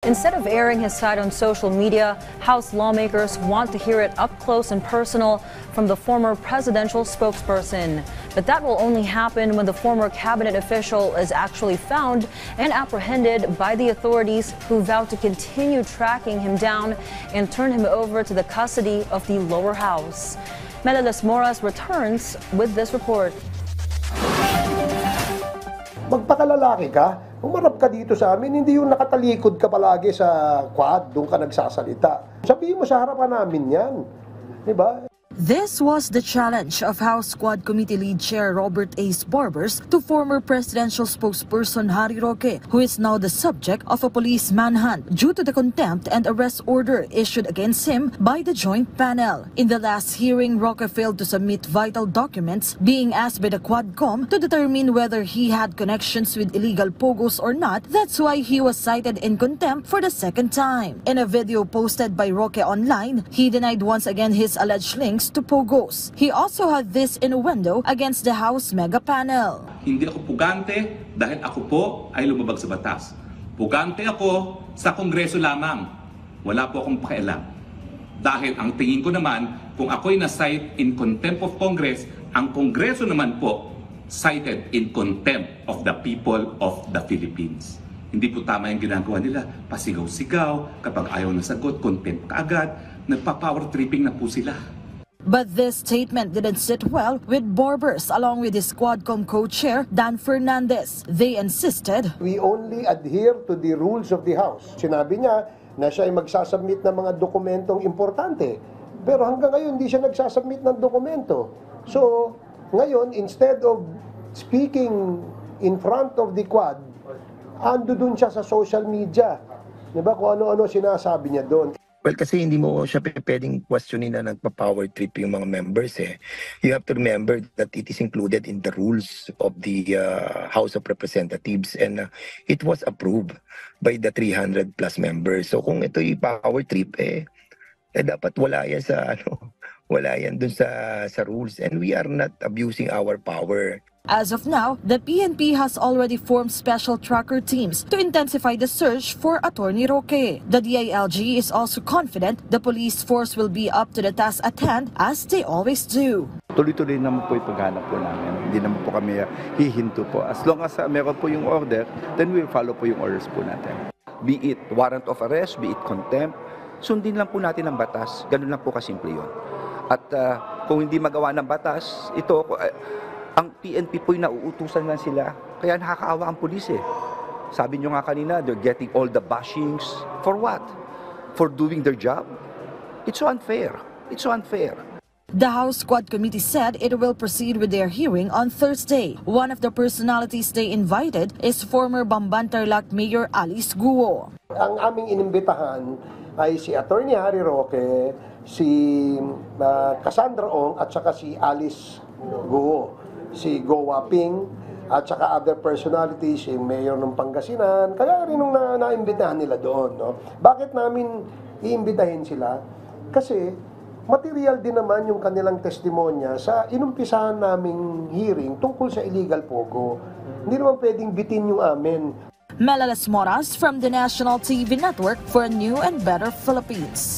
Instead of airing his side on social media, House lawmakers want to hear it up close and personal from the former presidential spokesperson. But that will only happen when the former cabinet official is actually found and apprehended by the authorities, who vow to continue tracking him down and turn him over to the custody of the lower house. Mela Las Moras returns with this report. Magpakalalaki ka, umarap ka dito sa amin, hindi yung nakatalikod ka palagi sa quad, doon ka nagsasalita. Sabihin mo sa harapan namin yan, di ba? This was the challenge of House Squad Committee Lead Chair Robert Ace Barbers to former presidential spokesperson Harry Roque, who is now the subject of a police manhunt due to the contempt and arrest order issued against him by the joint panel. In the last hearing, Roque failed to submit vital documents, being asked by the Quadcom to determine whether he had connections with illegal pogos or not. That's why he was cited in contempt for the second time. In a video posted by Roque online, he denied once again his alleged links to pogos. He also had this in a window against the House mega panel. Hindi ako pugante dahil ako po ay lumabag sa batas. Pugante ako sa Kongreso lamang. Wala po akong pakialam. Dahil ang tingin ko naman, kung ako'y na-cite in contempt of Congress, ang Kongreso naman po cited in contempt of the people of the Philippines. Hindi po tama yung ginagawa nila. Pasigaw-sigaw, kapag ayaw na sagot, contempt kaagad, nagpa-power tripping na po sila. But this statement didn't sit well with Barbers along with his Quadcom co-chair Dan Fernandez. They insisted, we only adhere to the rules of the House. Sinabi niya na siya ay magsasubmit ng mga dokumentong importante. Pero hanggang ngayon hindi siya nagsasubmit ng dokumento. So ngayon, instead of speaking in front of the Quad, ando dun siya sa social media. Diba? Kung ano-ano sinasabi niya doon. Well, kasi hindi mo siya pwedeng questionin na nagpa-power trip yung mga members eh. You have to remember that it is included in the rules of the House of Representatives, and it was approved by the 300 plus members. So kung ito yung power trip dapat wala yan sa wala yan dun sa rules, and we are not abusing our power. As of now, the PNP has already formed special tracker teams to intensify the search for Attorney Roque. The DILG is also confident the police force will be up to the task at hand, as they always do. Tuloy-tuloy naman po yung paghanap po namin. Hindi naman po kami hihinto po. As long as meron po yung order, then we'll follow po yung orders po natin. Be it warrant of arrest, be it contempt, sundin lang po natin ang batas. Ganun lang po kasimple yun. At kung hindi magawa ng batas, ito, ang PNP po'y nauutusan lang sila. Kaya nakakaawa ang pulis eh. Sabi nyo nga kanina, they're getting all the bashings. For what? For doing their job? It's so unfair. It's so unfair. The House Squad Committee said it will proceed with their hearing on Thursday. One of the personalities they invited is former Bamban-Tarlac Mayor Alice Guo. Ang aming inimbitahan ay si Attorney Harry Roque, si Cassandra Ong, at saka si Alice Guo, si Go Waping, at saka other personalities, yung mayor ng Pangasinan. Kaya rin nung naimbitahan nila doon. No? Bakit namin iimbitahin sila? Kasi material din naman yung kanilang testimonya sa inumpisahan naming hearing tungkol sa illegal pogo. Hindi naman pwedeng bitin yung amin. Mela Las Moras from the National TV Network for a New and Better Philippines.